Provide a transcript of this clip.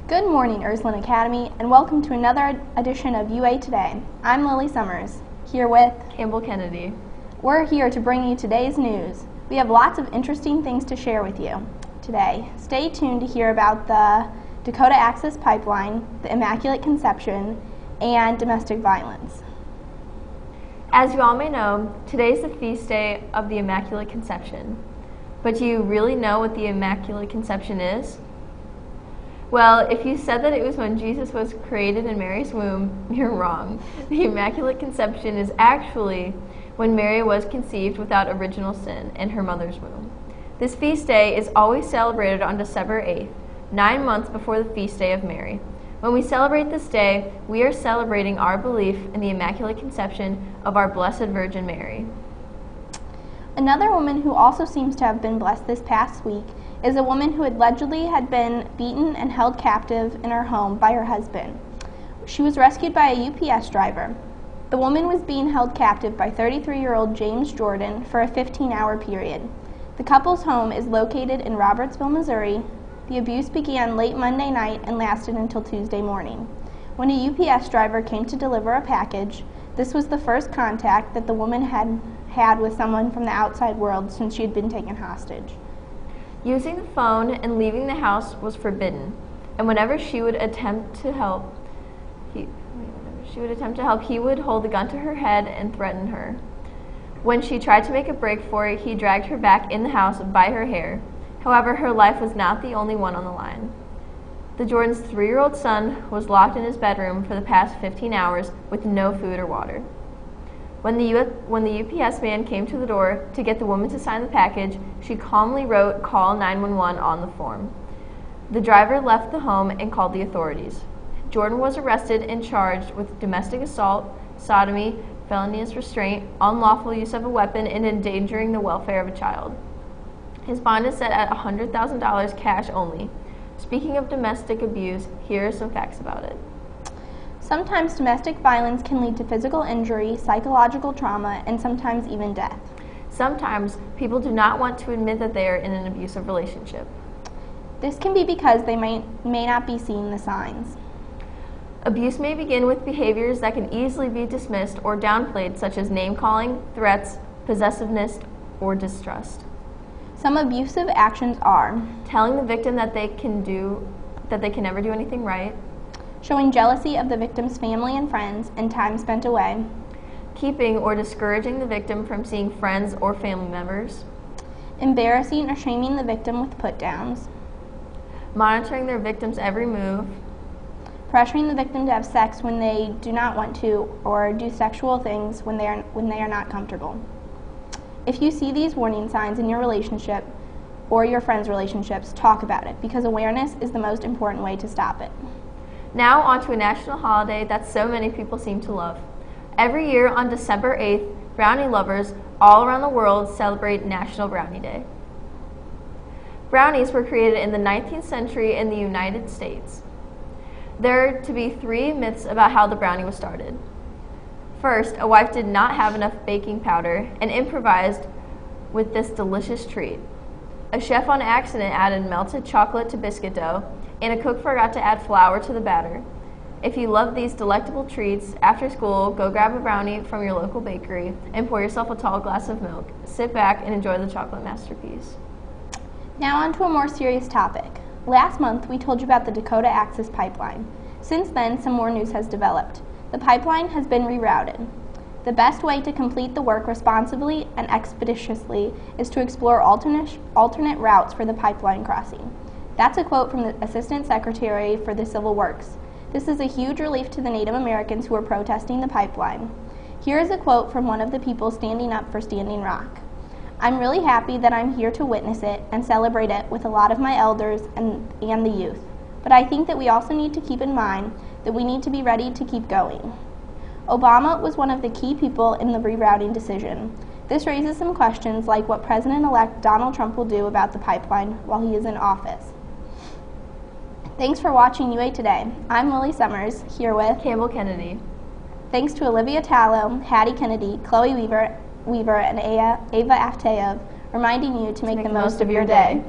Good morning, Ursuline Academy, and welcome to another edition of UA Today. I'm Lily Summers, here with Campbell Kennedy. We're here to bring you today's news. We have lots of interesting things to share with you today. Stay tuned to hear about the Dakota Access Pipeline, the Immaculate Conception, and domestic violence. As you all may know, today is the feast day of the Immaculate Conception. But do you really know what the Immaculate Conception is? Well, if you said that it was when Jesus was created in Mary's womb, you're wrong. The Immaculate Conception is actually when Mary was conceived without original sin in her mother's womb. This feast day is always celebrated on December 8th, 9 months before the feast day of Mary. When we celebrate this day, we are celebrating our belief in the Immaculate Conception of our Blessed Virgin Mary. Another woman who also seems to have been blessed this past week is a woman who allegedly had been beaten and held captive in her home by her husband. She was rescued by a UPS driver. The woman was being held captive by 33-year-old James Jordan for a 15-hour period. The couple's home is located in Robertsville, Missouri. The abuse began late Monday night and lasted until Tuesday morning. When a UPS driver came to deliver a package, this was the first contact that the woman had with someone from the outside world since she had been taken hostage. Using the phone and leaving the house was forbidden, and whenever she would attempt to help, he would hold the gun to her head and threaten her. When she tried to make a break for it, he dragged her back in the house by her hair. However, her life was not the only one on the line. The Jordan's 3-year-old son was locked in his bedroom for the past 15 hours with no food or water. When the UPS man came to the door to get the woman to sign the package, she calmly wrote "Call 911" on the form. The driver left the home and called the authorities. Jordan was arrested and charged with domestic assault, sodomy, felonious restraint, unlawful use of a weapon, and endangering the welfare of a child. His bond is set at $100,000 cash only. Speaking of domestic abuse, here are some facts about it. Sometimes domestic violence can lead to physical injury, psychological trauma, and sometimes even death. Sometimes people do not want to admit that they are in an abusive relationship. This can be because they may not be seeing the signs. Abuse may begin with behaviors that can easily be dismissed or downplayed, such as name-calling, threats, possessiveness, or distrust. Some abusive actions are telling the victim that they can never do anything right, showing jealousy of the victim's family and friends and time spent away, keeping or discouraging the victim from seeing friends or family members, embarrassing or shaming the victim with put-downs, monitoring their victim's every move, pressuring the victim to have sex when they do not want to, or do sexual things when they are not comfortable. If you see these warning signs in your relationship or your friends' relationships, talk about it, because awareness is the most important way to stop it. Now on to a national holiday that so many people seem to love. Every year on December 8th, brownie lovers all around the world celebrate National Brownie Day. Brownies were created in the 19th century in the United States. There are to be 3 myths about how the brownie was started. First, a wife did not have enough baking powder and improvised with this delicious treat. A chef on accident added melted chocolate to biscuit dough, and a cook forgot to add flour to the batter. If you love these delectable treats, after school, go grab a brownie from your local bakery and pour yourself a tall glass of milk. Sit back and enjoy the chocolate masterpiece. Now on to a more serious topic. Last month, we told you about the Dakota Access Pipeline. Since then, some more news has developed. The pipeline has been rerouted. The best way to complete the work responsibly and expeditiously is to explore alternate routes for the pipeline crossing. That's a quote from the Assistant Secretary for the Civil Works. This is a huge relief to the Native Americans who are protesting the pipeline. Here is a quote from one of the people standing up for Standing Rock. "I'm really happy that I'm here to witness it and celebrate it with a lot of my elders and the youth. But I think that we also need to keep in mind that we need to be ready to keep going." Obama was one of the key people in the rerouting decision. This raises some questions like what President-elect Donald Trump will do about the pipeline while he is in office. Thanks for watching UA Today. I'm Lily Summers, here with Campbell Kennedy. Thanks to Olivia Tallow, Hattie Kennedy, Chloe Weaver, and Ava Afteyev, reminding you to make the most of your day.